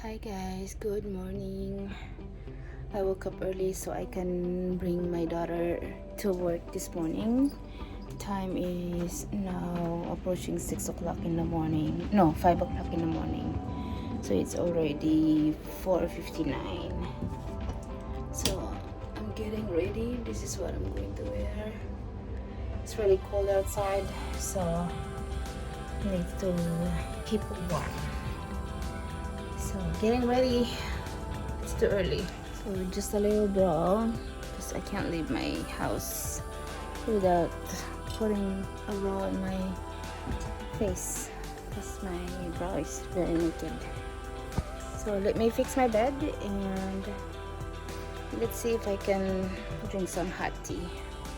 Hi guys, good morning. I woke up early so I can bring my daughter to work this morning. Time is now approaching 6 o'clock in the morning. No, 5 o'clock in the morning. So it's already 4:59. So I'm getting ready. This is what I'm going to wear. It's really cold outside, so I need to keep it warm. So getting ready. It's too early. So just a little bra because I can't leave my house without putting a bra on my face because my bra is very naked. So let me fix my bed and let's see if I can drink some hot tea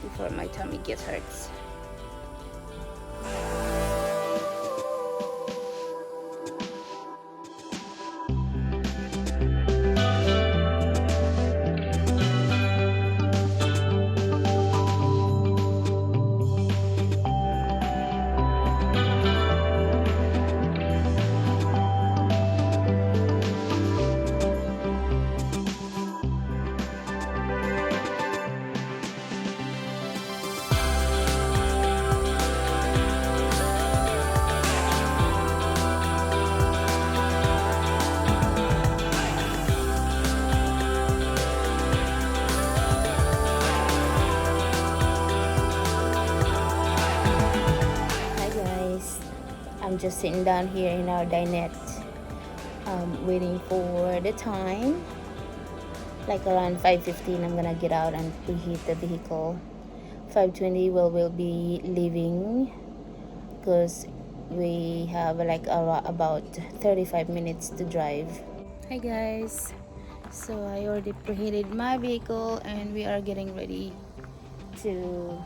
before my tummy gets hurts. I'm just sitting down here in our dinette, waiting for the time. Like around 5:15, I'm gonna get out and preheat the vehicle. 5:20, we'll be leaving because we have like about 35 minutes to drive. Hi guys, so I already preheated my vehicle and we are getting ready to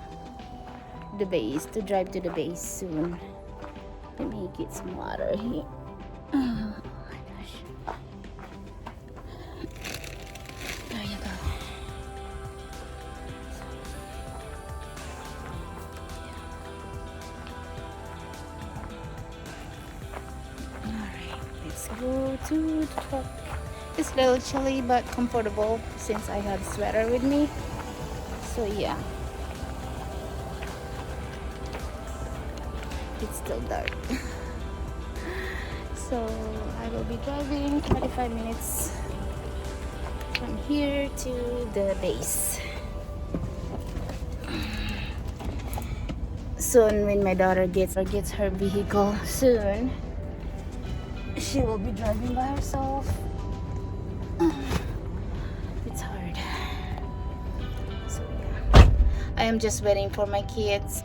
the base, to drive to the base soon. Let me get some water here. Oh my gosh. There you go. Alright, let's go to the truck. It's a little chilly but comfortable since I have a sweater with me. So yeah. It's still dark. So I will be driving 45 minutes from here to the base. Soon when my daughter gets her vehicle soon, she will be driving by herself. It's hard. So yeah, I am just waiting for my kids.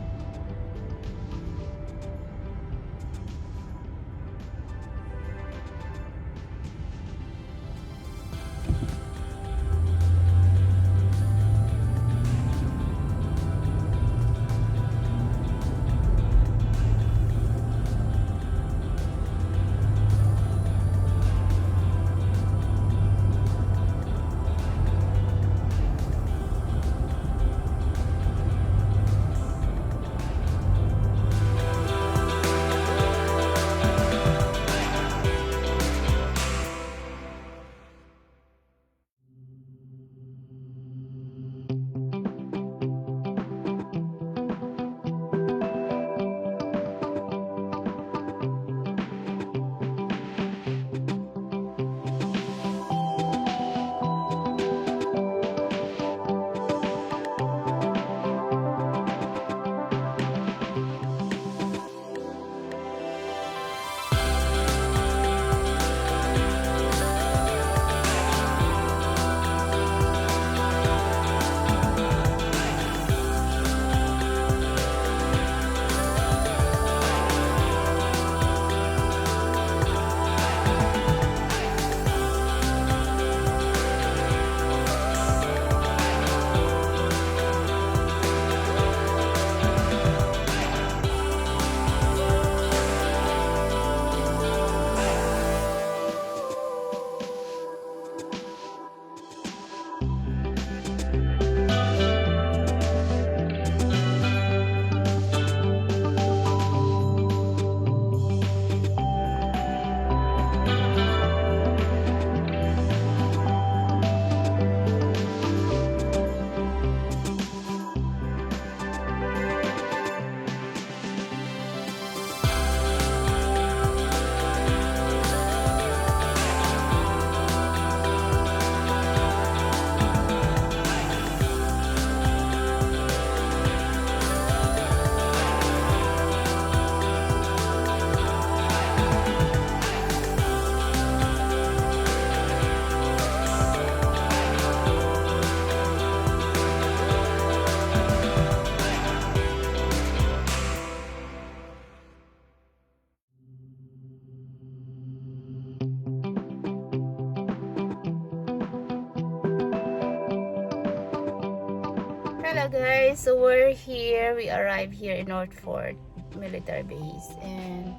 Hello guys, so we're here. We arrived here in North Fort military base, and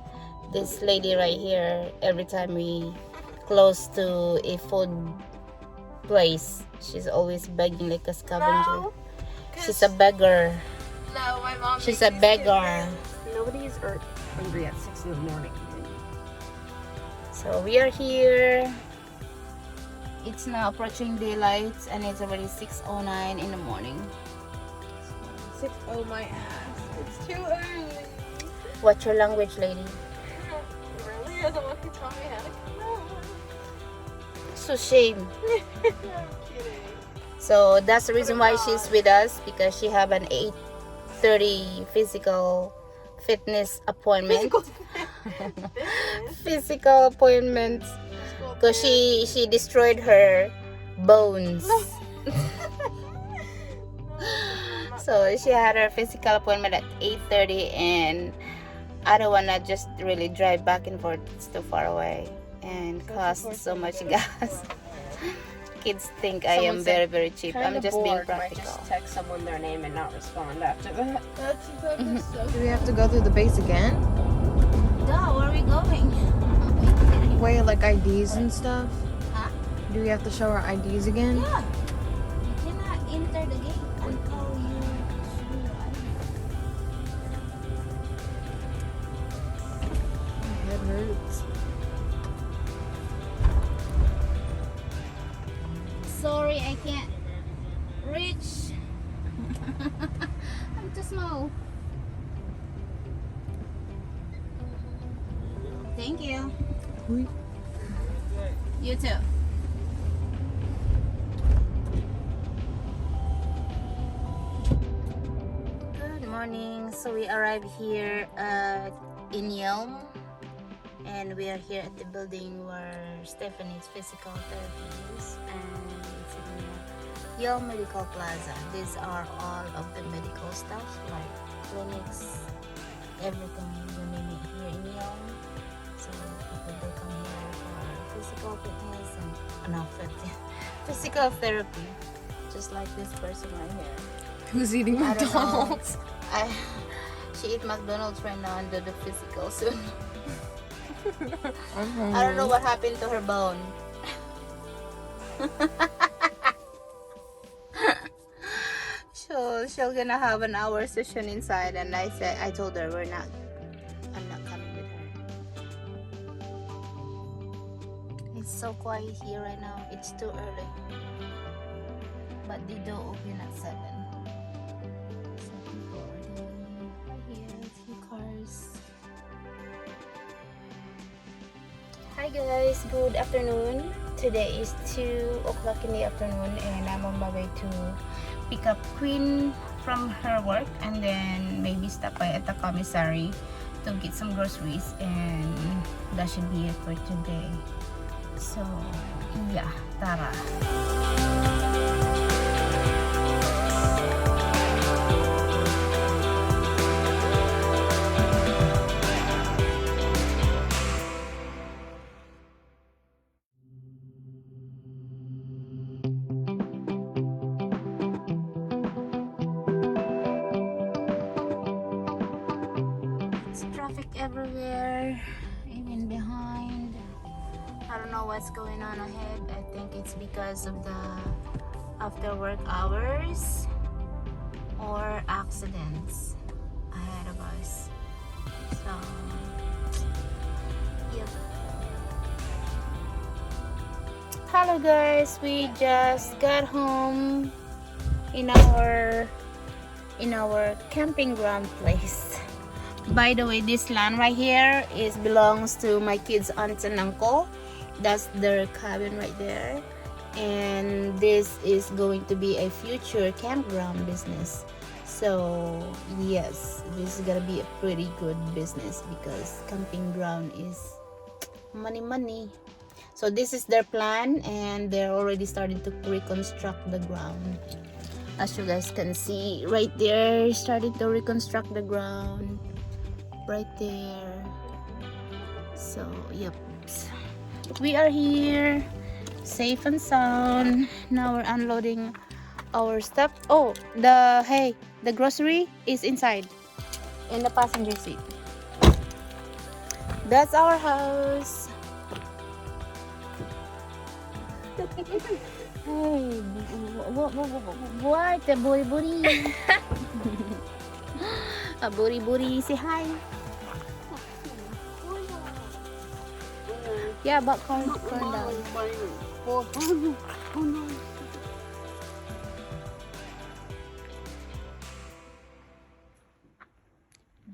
this lady right here, every time we close to a food place, she's always begging like a scavenger. No, She's a beggar. no, my mom. She's a beggar. Nobody is hungry at 6 in the morning. So we are here. It's now approaching daylight, and it's already 6:09 in the morning. 6, oh my ass. It's too early. What's your language, lady? Really? You're the one who taught me how to cook. So shame. I'm kidding. So that's the reason why she's with us, because she have an 8:30 physical fitness appointment. Physical appointment, because she destroyed her bones. So she had her physical appointment at 8:30, and I don't wanna just really drive back and forth. It's too far away and cost so much gas. Kids think I am very, very cheap. I'm just being practical. Might just text someone their name and not respond after that. Do we have to go through the base again? Duh, where are we going? Wait, like IDs and stuff? Huh? Do we have to show our IDs again? Yeah. You cannot enter the gate until you show your ID. My head hurts. Sorry, I can't reach. I'm too small. Thank you. Hui. You too. Good morning. So we arrived here in Yelm, and we are here at the building where Stephanie's physical therapy is, and it's in Yelm Medical Plaza. These are all of the medical stuff, like clinics, everything you name it here in Yelm. So people do come here for physical fitness and physical therapy, just like this person right here. Who's eating I don't know. McDonald's? She eat McDonald's right now and do the physical soon. I'm I don't know what happened to her bone. She'll gonna have an hour session inside, and I told her I'm not coming with her. It's so quiet here right now. It's too early, but they do open at 7. So people are here. A few cars. Hi guys, good afternoon. Today is 2 o'clock in the afternoon, and I'm on my way to pick up Queen from her work, and then maybe stop by at the commissary to get some groceries, and that should be it for today. So yeah, tara. Traffic everywhere, even behind. I don't know what's going on ahead. I think it's because of the after work hours or accidents ahead of us. So yep. Hello guys, we just got home in our camping ground place. By the way, this land right here belongs to my kids' aunt and uncle. That's their cabin right there, and this is going to be a future campground business. So yes, this is gonna be a pretty good business because camping ground is money. So this is their plan, and they're already starting to reconstruct the ground. As you guys can see right there, starting to reconstruct the ground right there. So yep, we are here safe and sound. Now we're unloading our stuff. Oh, the grocery is inside in the passenger seat. That's our house. Hey, what the booty? A booty, say hi. Yeah, but corn down.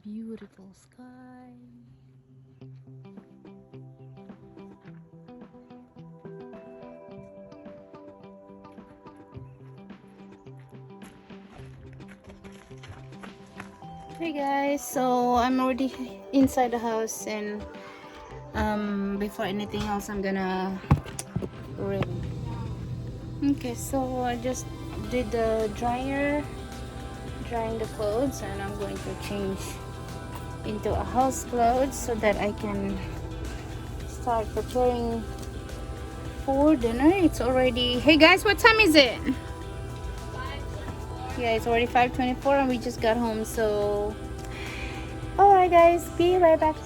Beautiful sky. Hey guys, so I'm already inside the house, and before anything else I'm gonna read. Okay, so I just did the drying the clothes, and I'm going to change into a house clothes so that I can start preparing for dinner. It's already, hey guys, what time is it? Yeah, it's already 5:24 and we just got home, so alright guys, be right back.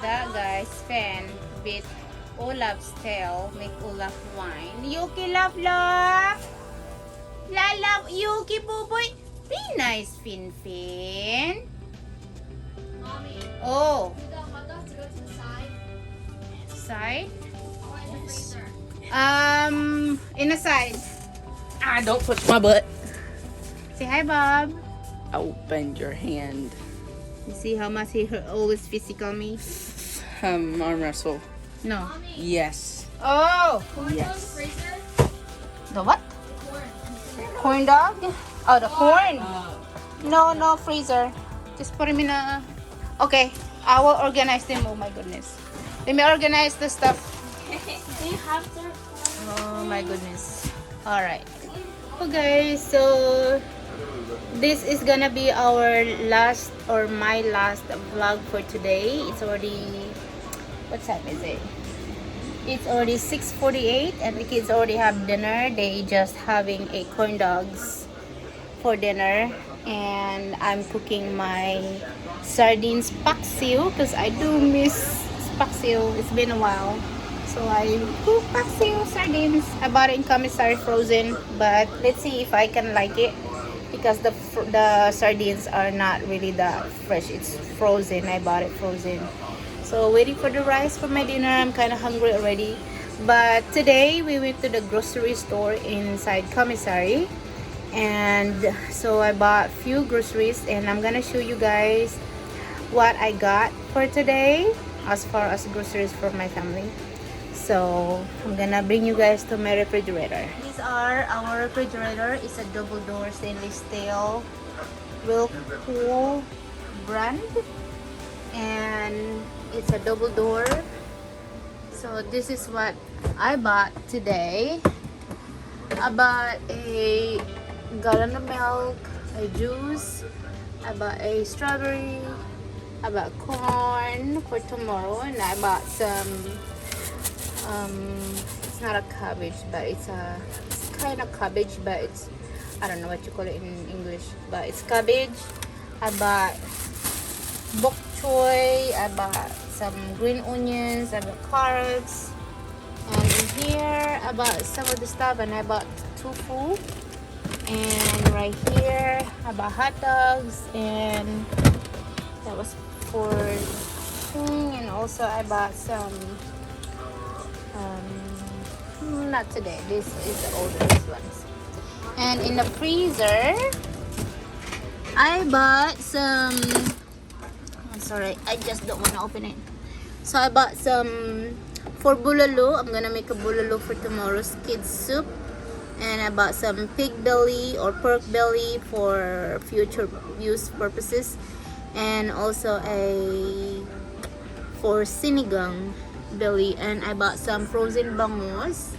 That guy's fan bit Olaf's tail, make Olaf whine. Yuki love. La love Yuki boy. Be nice, Fin. Mommy, Oh, do the hot dogs to go to the side? side? Or in the freezer? In the side. Ah, don't push my butt. Say hi, Bob. Open your hand. You see how much he always physical me? Arm wrestle. No. Mommy, Yes. Oh, corn in the Yes. freezer? the what? Corn. Corn dog? Oh, the corn. No freezer. Just put him in a. Okay, I will organize them. Oh my goodness. Let me organize the stuff. Do you have their Oh my goodness. All right. Okay, so this is gonna be our last or my last vlog for today. It's already, what time is it? It's already 6:48 and the kids already have dinner. They just having a corn dogs for dinner, and I'm cooking my sardines paksiw because I do miss paksiw. It's been a while. So I cook paksiw sardines. I bought it in commissary frozen, but let's see if I can like it because the sardines are not really that fresh. It's frozen. I bought it frozen. So waiting for the rice for my dinner. I'm kind of hungry already. But today we went to the grocery store inside commissary, and so I bought few groceries, and I'm gonna show you guys what I got for today as far as groceries for my family. So I'm gonna bring you guys to my refrigerator. These are our refrigerator. It's a double door stainless steel Whirlpool brand, and it's a double door. So this is what I bought today. I bought a gallon of milk, a juice, I bought a strawberry, I bought corn for tomorrow, and I bought some it's not a cabbage, but it's kind of cabbage, but it's, I don't know what you call it in English, but it's cabbage. I bought bok choy, I bought some green onions, I bought carrots, and in here I bought some of the stuff, and I bought tofu, and right here I bought hot dogs, and that was for thing, and also I bought some not today, this is the oldest ones. And in the freezer I bought some, I'm sorry, I just don't want to open it. So I bought some for bulalo. I'm gonna make a bulalo for tomorrow's kids soup. And I bought some pig belly or pork belly for future use purposes, and also a for sinigang belly. And I bought some frozen bangus,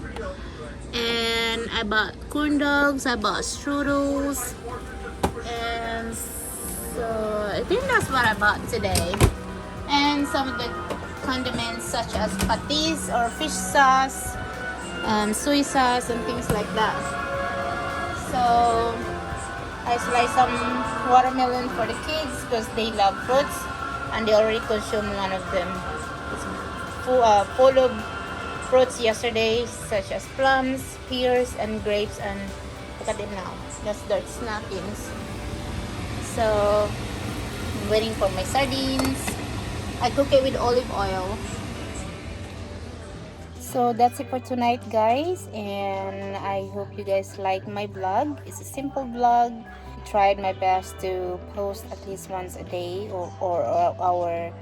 and I bought corn dogs, I bought strudels, and so I think that's what I bought today. And some of the condiments such as patis or fish sauce, soy sauce and things like that. So I sliced some watermelon for the kids because they love fruits and they already consumed one of them. It's full of fruits yesterday, such as plums, pears, and grapes. And look at it now, that's their snackings. So I'm waiting for my sardines. I cook it with olive oil. So that's it for tonight, guys, and I hope you guys like my vlog. It's a simple vlog. I tried my best to post at least once a day, or our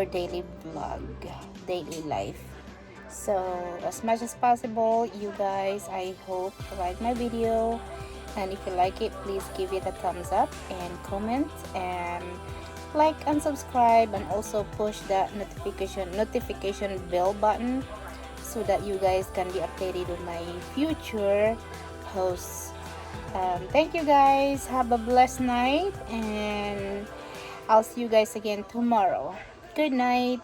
daily vlog, daily life. So as much as possible, you guys, I hope you like my video, and if you like it, please give it a thumbs up and comment and like and subscribe, and also push that notification bell button so that you guys can be updated on my future posts. Thank you guys, have a blessed night, and I'll see you guys again tomorrow. Good night.